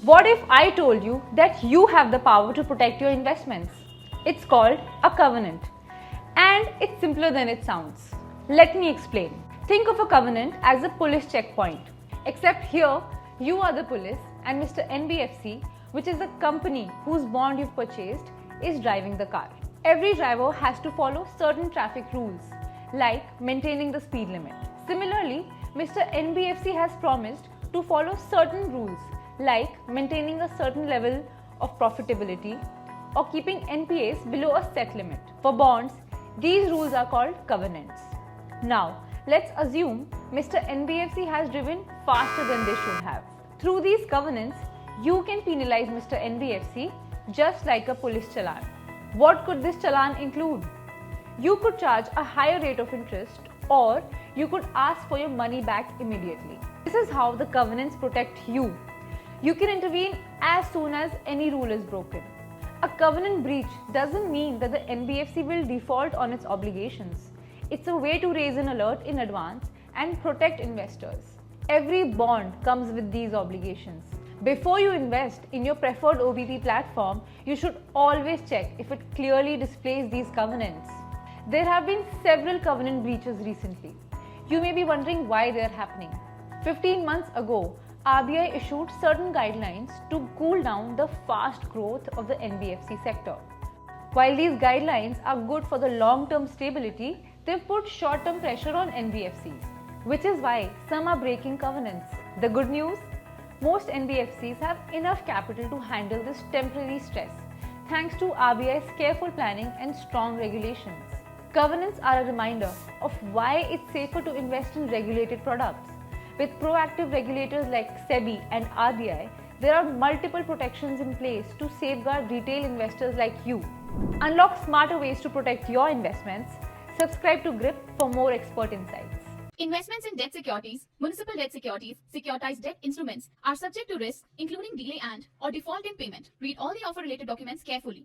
What if I told you that you have the power to protect your investments? It's called a covenant. And it's simpler than it sounds. Let me explain. Think of a covenant as a police checkpoint. Except here, you are the police and Mr. NBFC, which is the company whose bond you've purchased, is driving the car. Every driver has to follow certain traffic rules, like maintaining the speed limit. Similarly, Mr. NBFC has promised to follow certain rules, like maintaining a certain level of profitability or keeping NPAs below a set limit. For bonds, these rules are called covenants. Now, let's assume Mr. NBFC has driven faster than they should have. Through these covenants, you can penalize Mr. NBFC just like a police challan. What could this challan include? You could charge a higher rate of interest, or you could ask for your money back immediately. This is how the covenants protect you. You can intervene as soon as any rule is broken. A covenant breach doesn't mean that the NBFC will default on its obligations. It's a way to raise an alert in advance and protect investors. Every bond comes with these obligations. Before you invest in your preferred OBP platform, you should always check if it clearly displays these covenants. There have been several covenant breaches recently. You may be wondering why they are happening. 15 months ago, RBI issued certain guidelines to cool down the fast growth of the NBFC sector. While these guidelines are good for the long-term stability, they've put short-term pressure on NBFCs, which is why some are breaking covenants. The good news? Most NBFCs have enough capital to handle this temporary stress, thanks to RBI's careful planning and strong regulations. Covenants are a reminder of why it's safer to invest in regulated products. With proactive regulators like SEBI and RBI, there are multiple protections in place to safeguard retail investors like you. Unlock smarter ways to protect your investments. Subscribe to GRIP for more expert insights. Investments in debt securities, municipal debt securities, securitized debt instruments are subject to risks, including delay and/or default in payment. Read all the offer-related documents carefully.